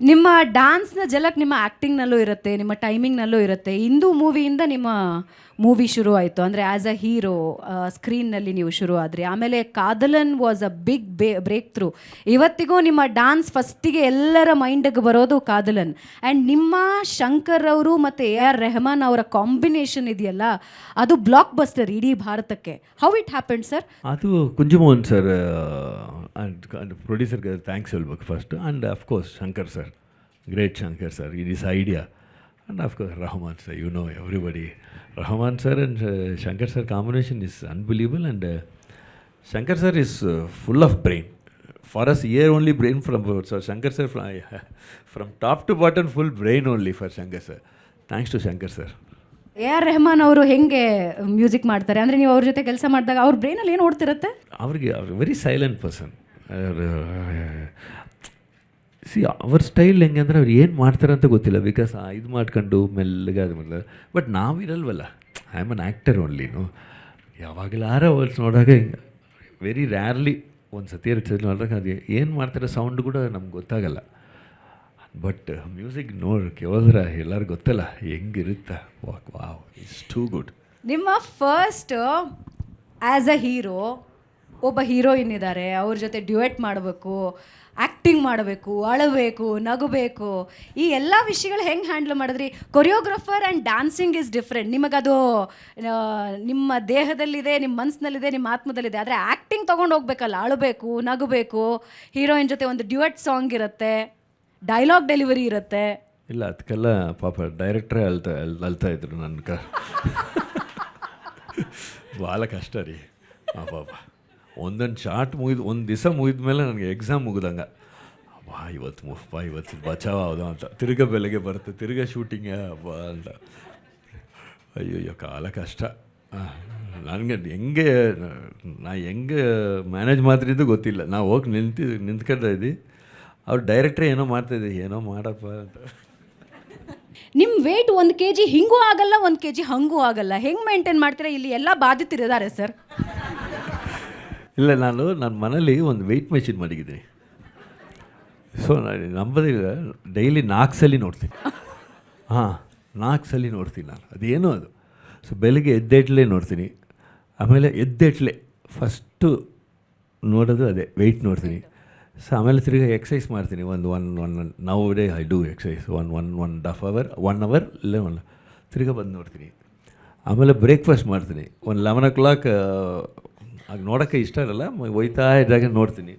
ನಿಮ್ಮ ಡ್ಯಾನ್ಸ್ನ ಝಲಕ್ ನಿಮ್ಮ ಆ್ಯಕ್ಟಿಂಗ್ನಲ್ಲೂ ಇರುತ್ತೆ, ನಿಮ್ಮ ಟೈಮಿಂಗ್ನಲ್ಲೂ ಇರುತ್ತೆ. ಇಂದು ಮೂವಿಯಿಂದ ನಿಮ್ಮ ಮೂವಿ ಶುರು ಆಯಿತು, ಅಂದರೆ ಆ್ಯಸ್ ಅ ಹೀರೋ ಸ್ಕ್ರೀನ್ನಲ್ಲಿ ನೀವು ಶುರು ಆದ್ರಿ. ಆಮೇಲೆ Kadhalan was a big breakthrough. ಇವತ್ತಿಗೂ ನಿಮ್ಮ ಡ್ಯಾನ್ಸ್ ಫಸ್ಟಿಗೆ ಎಲ್ಲರ ಮೈಂಡಿಗೆ ಬರೋದು ಕಾದಲನ್. ಆ್ಯಂಡ್ ನಿಮ್ಮ ಶಂಕರ್ ಅವರು ಮತ್ತು AR ರೆಹಮಾನ್ ಅವರ ಕಾಂಬಿನೇಷನ್ ಇದೆಯಲ್ಲ, ಅದು ಬ್ಲಾಕ್ ಬಸ್ಟರ್ ಇಡೀ ಭಾರತಕ್ಕೆ. How it happen sir? ಅದು ಕುಂಜಮೋಹನ್ ಸರ್ ಆ್ಯಂಡ್ ಪ್ರೊಡ್ಯೂಸರ್ಗೆ ಥ್ಯಾಂಕ್ಸ್ ಹೇಳ್ಬೇಕು first. And of course Shankar sir, great Shankar sir, it is idea. And of course Rahman sir, you know everybody. Rahman sir and Shankar sir combination is unbelievable, and Shankar sir is full of brain. For us here only brain from so Shankar sir from top to bottom full brain only for Shankar sir. Thanks to Shankar sir. AR Rahman ಅವರು ಹೆಂಗೆ music ಮಾಡ್ತಾರೆ ಅಂದರೆ, ನೀವು ಅವ್ರ ಜೊತೆ ಕೆಲಸ ಮಾಡಿದಾಗ ಅವ್ರ ಬ್ರೈನಲ್ಲಿ ಏನು ಓಡ್ತಿರುತ್ತೆ? ಅವ್ರಿಗೆ ವೆರಿ ಸೈಲೆಂಟ್ ಪರ್ಸನ್. ಸಿ ಅವ್ರ ಸ್ಟೈಲ್ ಹೆಂಗೆ ಅಂದರೆ ಅವ್ರು ಏನು ಮಾಡ್ತಾರೆ ಅಂತ ಗೊತ್ತಿಲ್ಲ, ಬಿಕಾಸ್ ಇದು ಮಾಡ್ಕೊಂಡು ಮೆಲ್ಲಗೆ ಅದು. ಬಟ್ ನಾವಿರಲ್ವಲ್ಲ, ಐ ಆಮ್ ಅನ್ ಆ್ಯಕ್ಟರ್ ಓನ್ಲಿನು. ಯಾವಾಗಲಾರ ವರ್ಡ್ಸ್ ನೋಡಾಗ ಹಿಂಗೆ ವೆರಿ ರ್ಯಾರ್ಲಿ ಒಂದು ಸತಿ ನೋಡಿದಾಗ ಅದು ಏನು ಮಾಡ್ತಾರೆ ಸೌಂಡ್ ಕೂಡ ನಮ್ಗೆ ಗೊತ್ತಾಗಲ್ಲ. ಬಟ್ ಮ್ಯೂಸಿಕ್ ಕೇಳಿದ್ರೆ ಎಲ್ಲರೂ ಗೊತ್ತಲ್ಲ ಹೆಂಗಿರುತ್ತೆ. Wow, it's too good. ನಿಮ್ಮ ಫಸ್ಟ್ ಆ್ಯಸ್ ಅ ಹೀರೋ, ಒಬ್ಬ ಹೀರೋಯಿನ್ ಇದ್ದಾರೆ, ಅವ್ರ ಜೊತೆ ಡ್ಯುಯೆಟ್ ಮಾಡಬೇಕು, ಆ್ಯಕ್ಟಿಂಗ್ ಮಾಡಬೇಕು, ಅಳಬೇಕು, ನಗಬೇಕು, ಈ ಎಲ್ಲ ವಿಷಯಗಳು ಹೆಂಗೆ ಹ್ಯಾಂಡಲ್ ಮಾಡಿದ್ರಿ? Choreographer and dancing is different. ನಿಮಗದು ನಿಮ್ಮ ದೇಹದಲ್ಲಿದೆ, ನಿಮ್ಮ ಮನಸ್ಸಿನಲ್ಲಿದೆ, ನಿಮ್ಮ ಆತ್ಮದಲ್ಲಿದೆ. ಆದರೆ ಆ್ಯಕ್ಟಿಂಗ್ ತೊಗೊಂಡು ಹೋಗ್ಬೇಕಲ್ಲ, ಅಳಬೇಕು, ನಗಬೇಕು, ಹೀರೋಯಿನ್ ಜೊತೆ ಒಂದು ಡ್ಯುಯೆಟ್ ಸಾಂಗ್ ಇರುತ್ತೆ, ಡೈಲಾಗ್ ಡೆಲಿವರಿ ಇರುತ್ತೆ. ಇಲ್ಲ, ಅದಕ್ಕೆಲ್ಲ ಪಾಪ ಡೈರೆಕ್ಟ್ರೇ ಅಳ್ತಾ ಇದ್ರು ನನ್ನ ಭಾಳ ಕಷ್ಟ ರೀ ಪಾಪ. ಒಂದೊಂದು ಶಾರ್ಟ್ ಮುಗಿದು ಒಂದು ದಿವಸ ಮುಗಿದ ಮೇಲೆ ನನಗೆ ಎಕ್ಸಾಮ್ ಮುಗಿದಂಗೆ, ಇವತ್ತು ಬಚಾವ ಹೌದಾ ಅಂತ. ತಿರ್ಗಾ ಬೆಳಗ್ಗೆ ಬರುತ್ತೆ, ತಿರ್ಗಾ ಶೂಟಿಂಗೇ ಹಬ್ಬ ಅಂತ. ಅಯ್ಯೋ ಕಾಲ ಕಷ್ಟ. ನನಗೆ ಹೆಂಗೆ ಮ್ಯಾನೇಜ್ ಮಾಡ್ತಿದ್ದು ಗೊತ್ತಿಲ್ಲ. ನಾವು ಹೋಗಿ ನಿಂತ್ಕೊಳ್ತಾ ಇದ್ದಿ, ಅವ್ರು ಡೈರೆಕ್ಟ್ರೇ ಏನೋ ಮಾಡ್ತಾಯಿದ್ದೆ, ಏನೋ ಮಾಡಪ್ಪ ಅಂತ. ನಿಮ್ಮ ವೆಯ್ಟ್ 1 kg ಹಿಂಗೂ ಆಗಲ್ಲ, 1 kg ಹಂಗೂ ಆಗಲ್ಲ. ಹೆಂಗೆ ಮೇಂಟೈನ್ ಮಾಡ್ತೀರಾ? ಇಲ್ಲಿ ಎಲ್ಲ ಬಾಧಿತರಿದ್ದಾರೆ ಸರ್. ಇಲ್ಲ, ನನ್ನ ಮನೇಲಿ ಒಂದು ವೆಯ್ಟ್ ಮೆಷಿನ್ ಮಡಗಿದ್ದೀನಿ. ಸೊ ನಾನು ನಂಬೋದಿಲ್ಲ, ಡೈಲಿ 4 ಸಲ ನೋಡ್ತೀನಿ. 4 ಸಲ ನೋಡ್ತೀನಿ ನಾನು. ಅದೇನೋ ಅದು. ಸೊ ಬೆಳಗ್ಗೆ ಎದ್ದೇಟ್ಲೇ ನೋಡ್ತೀನಿ, ಆಮೇಲೆ ಎದ್ದೇಟ್ಲೆ ಫಸ್ಟು ನೋಡೋದು ಅದೇ ವೆಯ್ಟ್ ನೋಡ್ತೀನಿ. ಸೊ ಆಮೇಲೆ ತಿರ್ಗಿ ಎಕ್ಸಸೈಸ್ ಮಾಡ್ತೀನಿ. One now day I do exercise 1.5 hour, 1 hour ಇಲ್ಲ ತಿರ್ಗಿ ಬಂದು ನೋಡ್ತೀನಿ. ಆಮೇಲೆ ಬ್ರೇಕ್ಫಾಸ್ಟ್ ಮಾಡ್ತೀನಿ. 11 o'clock. ಆಗ ನೋಡೋಕ್ಕೆ ಇಷ್ಟ ಇರಲ್ಲ, ಒಯ್ತಾ ಇದ್ದಾಗ ನೋಡ್ತೀನಿ.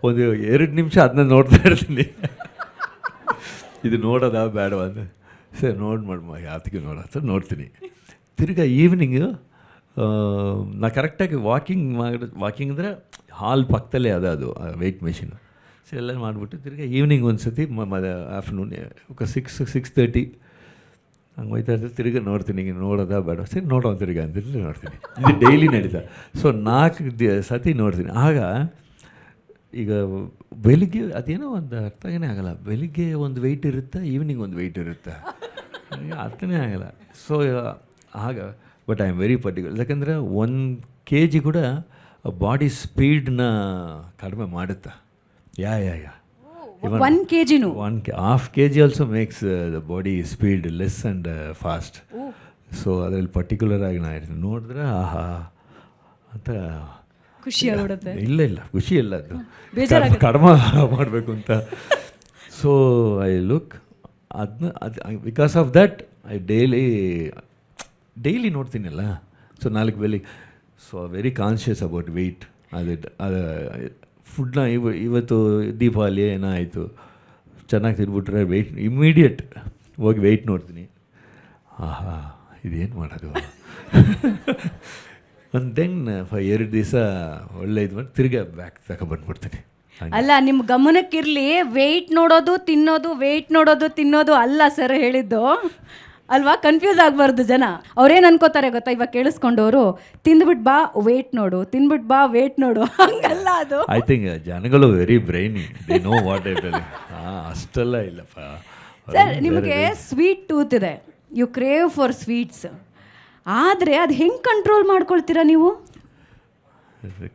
ಒಂದು 2 ನಿಮಿಷ ಅದನ್ನ ನೋಡ್ತಾ ಇರ್ತೀನಿ. ಇದು ನೋಡೋದಾ ಬೇಡವಾ ಅಂತ. ಸರಿ ನೋಡ್ಮ ಯಾತಿಗೆ ನೋಡ್ತೀನಿ. ತಿರ್ಗಿ ಈವ್ನಿಂಗು ನಾ ಕರೆಕ್ಟಾಗಿ ವಾಕಿಂಗ್ ಅಂದರೆ ಹಾಲ್ ಪಕ್ಕದಲ್ಲೇ ಅದು ವೆಯ್ಟ್ ಮೆಷಿನ್. ಸೊ ಎಲ್ಲ ಮಾಡಿಬಿಟ್ಟು ತಿರ್ಗಿ ಈವ್ನಿಂಗ್ ಒಂದು ಸತಿ ಆಫ್ಟರ್ನೂನ್ 6:30 ಹಂಗೆ ಹೋಯ್ತಾ ಇರ್ತೀನಿ. ತಿರ್ಗಿ ನೋಡ್ತೀನಿ, ಹಿಂಗೆ ನೋಡೋದಾ ಬೇಡ, ಸರಿ ನೋಡೋ ತಿರ್ಗಿ ಅಂತ ನೋಡ್ತೀನಿ. ಇದು ಡೈಲಿ ನಡೀತಾ. ಸೊ 4 ಸತಿ ನೋಡ್ತೀನಿ. ಆಗ ಈಗ ಬೆಳಿಗ್ಗೆ ಅದೇನೋ ಒಂದು ಅರ್ಥನೇ ಆಗಲ್ಲ. ಬೆಳಿಗ್ಗೆ ಒಂದು ವೆಯ್ಟ್ ಇರುತ್ತೆ, ಈವ್ನಿಂಗ್ ಒಂದು ವೆಯ್ಟ್ ಇರುತ್ತೆ, ಅರ್ಥನೇ ಆಗಲ್ಲ. ಸೊ ಆಗ but I am very particular. ಯಾಕಂದರೆ 1 kg ಕೂಡ ಬಾಡಿ ಸ್ಪೀಡ್ನ ಕಡಿಮೆ ಮಾಡುತ್ತಾ. ಯಾ 1 kg 1.5 kg also makes the body speed less and fast. So ಅದರಲ್ಲಿ ಪರ್ಟಿಕ್ಯುಲರ್ ಆಗಿ ನಾ ಇರ್ತೀನಿ. ನೋಡಿದ್ರೆ ಆಹಾ ಅಂತ ಖುಷಿ ಆಗ್ಬಿಡುತ್ತೆ. ಇಲ್ಲ ಖುಷಿ ಇಲ್ಲ, ಅದು ಕಡಿಮೆ ಮಾಡಬೇಕು ಅಂತ. ಸೊ ಐ ಲುಕ್ ಅದು because of that I daily ನೋಡ್ತೀನಲ್ಲ. ಸೊ 4 ಬೆಳಿಗ್ಗೆ. So very conscious about weight. ಅದು ಫುಡ್ನ ಇವತ್ತು ದೀಪಾವಳಿ ಏನೋ ಆಯಿತು, ಚೆನ್ನಾಗಿ ತಿನ್ಬಿಟ್ರೆ ವೆಯ್ಟ್ ಇಮ್ಮಿಡಿಯೇಟ್ ಹೋಗಿ ವೆಯ್ಟ್ ನೋಡ್ತೀನಿ. ಆಹಾ ಇದೇನು ಮಾಡೋದು. ಒಂದು ದೆನ್ 2 ದಿವಸ ಒಳ್ಳೆ ಇದು ಮಾಡಿ ತಿರ್ಗಿ ಬ್ಯಾಕ್ ತಗೊಬಂದ್ಬಿಡ್ತೀನಿ. ಅಲ್ಲ, ನಿಮ್ಮ ಗಮನಕ್ಕಿರಲಿ, ವೆಯ್ಟ್ ನೋಡೋದು ತಿನ್ನೋದು, ವೆಯ್ಟ್ ನೋಡೋದು ತಿನ್ನೋದು ಅಲ್ಲ ಸರ್ ಹೇಳಿದ್ದು ಅಲ್ವಾ? ಕನ್ಫ್ಯೂಸ್ ಆಗಬಾರ್ದು ಜನ. ಅವ್ರೇನು ಅನ್ಕೋತಾರೆ ಗೊತ್ತಾ, ಇವಾಗ ಕೇಳಿಸ್ಕೊಂಡವರು, ತಿಂದ್ಬಿಟ್ಟು ಬಾ ವೆಯ್ಟ್ ನೋಡು, ತಿಂದ್ಬಿಟ್ಟು ಬಾ ವೆಯ್ಟ್ ನೋಡು, ಹಂಗಲ್ಲ ಅದು. ಐ ಥಿಂಕ್ ಜನಗಳು very brainy, they know what I tell. ಅಷ್ಟೆಲ್ಲ ಇಲ್ಲಪ್ಪ ಸರ್. ನಿಮಗೆ ಸ್ವೀಟ್ ಟೂತ್ ಇದೆ, ಯು ಕ್ರೇವ್ ಫಾರ್ ಸ್ವೀಟ್ಸ್. ಆದರೆ ಅದು ಹೆಂಗೆ ಕಂಟ್ರೋಲ್ ಮಾಡ್ಕೊಳ್ತೀರಾ ನೀವು?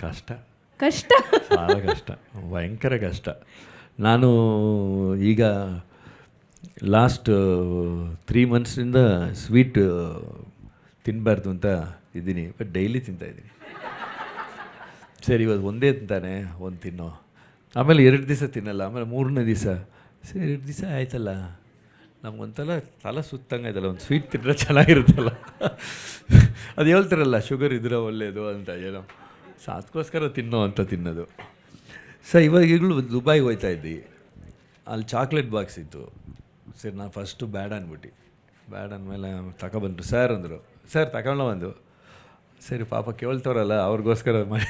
ಕಷ್ಟ ಭಾಳ ಕಷ್ಟ, ಭಯಂಕರ ಕಷ್ಟ. ನಾನು ಈಗ ಲಾಸ್ಟ್ 3 ಮಂತ್ಸಿಂದ ಸ್ವೀಟ್ ತಿನ್ನಬಾರ್ದು ಅಂತ ಇದ್ದೀನಿ, ಬಟ್ ಡೈಲಿ ತಿಂತಾಯಿದ್ದೀನಿ. ಸರಿ ಇವತ್ತು ಒಂದೇ ತಿಂತಾನೆ, ಒಂದು ತಿನ್ನೋ, ಆಮೇಲೆ 2 ದಿವಸ ತಿನ್ನಲ್ಲ, ಆಮೇಲೆ 3ನೇ ದಿವಸ ಸರಿ 2 ದಿವಸ ಆಯ್ತಲ್ಲ, ನಮ್ಗೊಂಥರ ತಲೆ ಸುತ್ತಂಗಾಯ್ತಲ್ಲ, ಒಂದು ಸ್ವೀಟ್ ತಿಂದರೆ ಚೆನ್ನಾಗಿರುತ್ತಲ್ಲ. ಅದು ಹೇಳ್ತಾರಲ್ಲ ಶುಗರ್ ಇದ್ರೆ ಒಳ್ಳೆಯದು ಅಂತ, ಏನೋ ಸೊ ಅದಕ್ಕೋಸ್ಕರ ತಿನ್ನೋ ಅಂತ ತಿನ್ನೋದು. ಇವಾಗ ಈಗಲೂ ದುಬೈಗೆ ಹೋಗ್ತಾ ಇದ್ದಿ, ಅಲ್ಲಿ ಚಾಕ್ಲೇಟ್ ಬಾಕ್ಸ್ ಇತ್ತು. ಸರಿ ನಾನು ಫಸ್ಟು ಬ್ಯಾಡ್ ಅಂದ್ಬಿಟ್ಟು, ಬ್ಯಾಡ್ ಅಂದಮೇಲೆ ತಗೊಬಂದರು. ಸರ್ ಅಂದರು, ಸರ್ ತಗೊಂಡು ಬಂದು, ಸರಿ ಪಾಪ ಕೇಳ್ತಾರಲ್ಲ ಅವ್ರಿಗೋಸ್ಕರ ಮಾಡಿ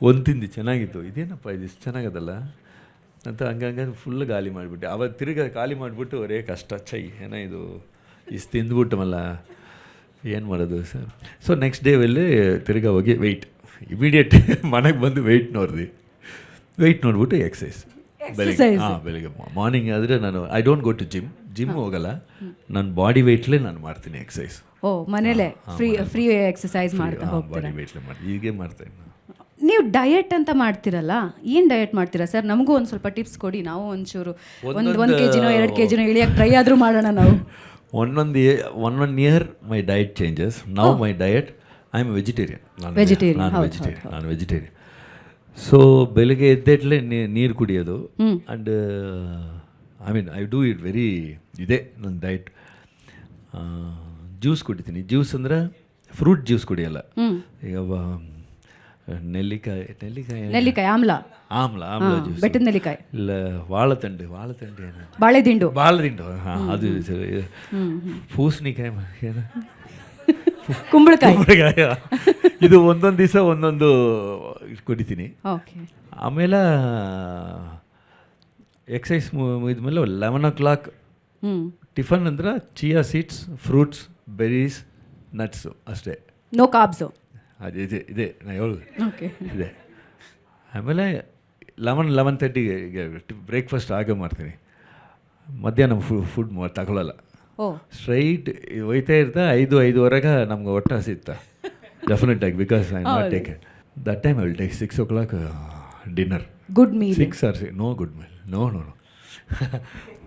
ಒಂದು ತಿಂದು ಚೆನ್ನಾಗಿತ್ತು. ಇದೇನಪ್ಪ ಇದು ಇಷ್ಟು ಚೆನ್ನಾಗದಲ್ಲ ಅಂತ ಹಂಗಂಗೆ ಫುಲ್ ಖಾಲಿ ಮಾಡಿಬಿಟ್ಟೆ. ಅವತ್ತು ತಿರ್ಗಿ ಖಾಲಿ ಮಾಡಿಬಿಟ್ಟು ಅವರೇ ಕಷ್ಟ ಚೈ ಏನೋ ಇದು ಇಷ್ಟು ತಿಂದ್ಬಿಟ್ಟಮಲ್ಲ, ಏನು ಮಾಡೋದು ಸರ್. ಸೊ ನೆಕ್ಸ್ಟ್ ಡೇವಲ್ಲಿ ತಿರ್ಗಾ ಹೋಗಿ ವೆಯ್ಟ್ ಇಮಿಡಿಯೇಟ್ ಮನೆಗೆ ಬಂದು ವೆಯ್ಟ್ ನೋಡಿಬಿಟ್ಟು ಎಕ್ಸಸೈಸ್ ಬೆಳಿಗ್ಗೆ ಮಾರ್ನಿಂಗ್ ಆದರೆ ನಾನು I don't go to gym ಹೋಗಲ್ಲ, ನಾನು ಬಾಡಿ ವೆಯ್ಟ್ಲೇ ನಾನು ಮಾಡ್ತೀನಿ ಎಕ್ಸಸೈಸ್. ಓ ಮನೇಲೆ ಫ್ರೀ ಎಕ್ಸಸೈಸ್ ಮಾಡ್ತಾ ಹೋಗ್ತೀರಾ? ಬಾಡಿ ವೆಯ್ಟ್ಲೇ ಮಾಡಿ ಹೀಗೆ ಮಾಡ್ತಾಯಿದ್ದೀನಿ. ನೀವು ಡಯಟ್ ಅಂತ ಮಾಡ್ತೀರಲ್ಲ, ಏನು ಡಯಟ್ ಮಾಡ್ತೀರಾ ಸರ್? ನಮಗೂ ಒಂದು ಸ್ವಲ್ಪ ಟಿಪ್ಸ್ ಕೊಡಿ, ನಾವು ಒಂಚೂರು ಒಂದು ಕೆಜಿನೋ 2 ಕೆಜಿನೋ ಇಳಿಯೋಕ್ಕೆ ಟ್ರೈ ಆದರೂ ಮಾಡೋಣ ನಾವು. One year my diet changes. Now my diet I am vegetarian. ನಾನು ವೆಜಿಟೇರಿಯನ್. ಸೊ ಬೆಳಿಗ್ಗೆ ಎದ್ದೆಟ್ಲೆ ನೀರು ಕುಡಿಯೋದು, and I do it very ಇದೆ ನನ್ನ ಡಯಟ್. ಜ್ಯೂಸ್ ಕುಡಿತೀನಿ. ಜ್ಯೂಸ್ ಅಂದರೆ ಫ್ರೂಟ್ ಜ್ಯೂಸ್ ಕುಡಿಯಲ್ಲ. ಈಗ ನೆಲ್ಲಿಕಾಯಿ ಆಮ್ಲ ಜ್ಯೂಸ್, ಬೆಟ್ಟದ ನೆಲ್ಲಿಕಾಯಿ, ಇಲ್ಲ ವಾಳತಂಡು ಏನು ಬಾಳೆದಿಂಡು, ಹಾಂ ಅದು, ಪೂಸಣಿಕಾಯಿ ಏನು ಕುಂಬಳಕಾಯಿ, ಇದು ಒಂದೊಂದು ದಿವಸ ಒಂದೊಂದು ಕುಡಿತೀನಿ. ಆಮೇಲೆ ಎಕ್ಸಸೈಸ್ ಮುಗಿದ್ಮೇಲೆ 11 o'clock ಟಿಫನ್ ಅಂದ್ರೆ chia seeds, fruits, berries, nuts ಅಷ್ಟೇ. ನೋ ಕಾರ್ಬ್ಸು. ಇದೆ ನಾ ಹೇಳೋದು ಇದೆ. ಆಮೇಲೆ 11:30ಗೆ ಬ್ರೇಕ್ಫಾಸ್ಟ್ ಆಗೇ ಮಾಡ್ತೀನಿ. ಮಧ್ಯಾಹ್ನ ಫುಡ್ ತಗೊಳ್ಳಲ್ಲ, ಸ್ಟ್ರೈಟ್ ಹೋಯ್ತಾ ಇರ್ತಾ 5-5:15 ನಮ್ಗೆ ಹೊಟ್ಟೆ ಹಸಿತ್ತ ಡೆಫಿನೆಟಾಗಿ, because I not take it that time. I will take 6 o'clock dinner. Good meal? 6 or 6 no good meal, no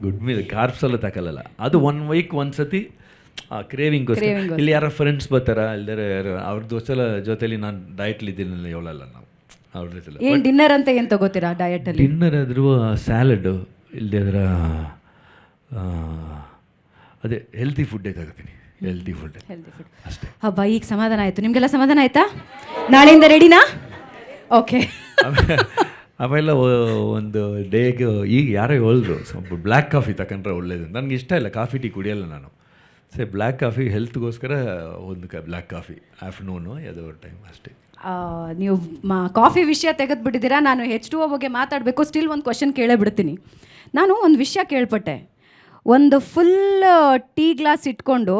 good meal carbs ಎಲ್ಲ ತಗೊಳ್ಳಲ್ಲ. ಅದು 1 week ಒಂದ್ಸತಿ ಕ್ರೇವಿಂಗ್ಗೋಸ್ಕರ. ಇಲ್ಲಿ ಯಾರೋ ಫ್ರೆಂಡ್ಸ್ ಬರ್ತಾರ, ಇಲ್ದಾರೆ ಯಾರು ಅವ್ರ ಜೊತೆಲಿ ನಾನು ಡಯಟ್ಲಿದ್ದೀನಲ್ಲ ಹೇಳಲ್ಲ ನಾವು ಅವ್ರ ಜೊತೆ. ಏನು ಡಿನ್ನರ್ ಅಂತ ಏನು ತಗೋತೀರಾ ಡಯಟಲ್ಲಿ? ಡಿನ್ನರ್ ಆದರೂ ಸ್ಯಾಲಡು, ಇಲ್ಲದೆ ಅದರ ಅದೇ ಹೆಲ್ತಿ ಫುಡ್ಡೇ ತಗೋತೀನಿ. ಹೆಲ್ತಿ ಫುಡ್ ಅಷ್ಟೇ. ಹಬ್ಬ, ಈಗ ಸಮಾಧಾನ ಆಯಿತು. ನಿಮಗೆಲ್ಲ ಸಮಾಧಾನ ಆಯಿತಾ? ನಾಳೆಯಿಂದ ರೆಡಿನಾ? ಓಕೆ. ಆಮೇಲೆ ಒಂದು ಡೇಗೆ ಈಗ ಯಾರೋ ಹೇಳಿದ್ರು ಸ್ವಲ್ಪ ಬ್ಲ್ಯಾಕ್ ಕಾಫಿ ತಗೊಂಡ್ರೆ ಒಳ್ಳೇದು. ನನಗೆ ಇಷ್ಟ ಇಲ್ಲ ಕಾಫಿ ಟೀ ಕುಡಿಯಲ್ಲ ನಾನು. ಬ್ಲ್ಯಾಕ್ ಕಾಫಿ ಹೆಲ್ತ್ಗೋಸ್ಕರ ಒಂದು ಬ್ಲ್ಯಾಕ್ ಕಾಫಿ ಆಫ್ಟರ್ನೂನು ಯಾವುದೋ ಟೈಮ್ ಅಷ್ಟೇ. ನೀವು ಕಾಫಿ ವಿಷಯ ತೆಗೆದುಬಿಟ್ಟಿದ್ದೀರಾ. ನಾನು H2O ಬಗ್ಗೆ ಮಾತಾಡಬೇಕು. ಸ್ಟಿಲ್ ಒಂದು ಕ್ವಶನ್ ಕೇಳೇ ಬಿಡ್ತೀನಿ. ನಾನು ಒಂದು ವಿಷಯ ಕೇಳ್ಪಟ್ಟೆ, ಒಂದು ಫುಲ್ ಟೀ ಗ್ಲಾಸ್ ಇಟ್ಕೊಂಡು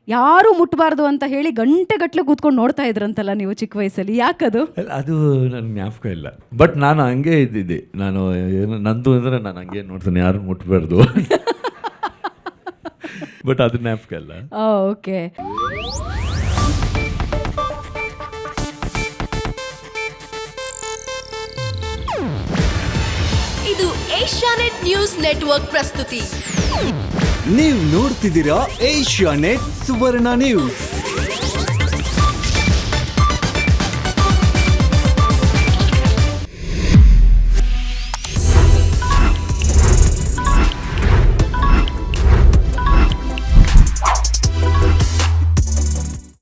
ಯಾರೂ ಮುಟ್ಟಬಾರ್ದು ಅಂತ ಹೇಳಿ ಗಂಟೆಗಟ್ಟಲೆ ಕೂತ್ಕೊಂಡು ನೋಡ್ತಾ ಇದ್ರಂತಲ್ಲ ನೀವು ಚಿಕ್ಕ ವಯಸ್ಸಲ್ಲಿ, ಯಾಕದು? ಅದು ನನಗೆ ಜ್ಞಾಪಕ ಇಲ್ಲ, ಬಟ್ ನಾನು ಹಂಗೆ ಇದ್ದಿದ್ದೆ. ನಾನು ಏನು ನಂದು ಅಂದರೆ ನಾನು ಹಂಗೆ ನೋಡ್ತಾನೆ, ಯಾರು ಮುಟ್ಟಬಾರ್ದು. ಬಟ್ ಅದು ಜ್ಞಾಪಕ ಇಲ್ಲ. ಓಕೆ. ಇದು ಏಷ್ಯಾನೆಟ್ ನ್ಯೂಸ್ ನೆಟ್ವರ್ಕ್ ಪ್ರಸ್ತುತಿ. ನೀವು ನೋಡ್ತಿದ್ದೀರಾ ಏಷ್ಯಾನೆಟ್ ಸುವರ್ಣ ನ್ಯೂಸ್.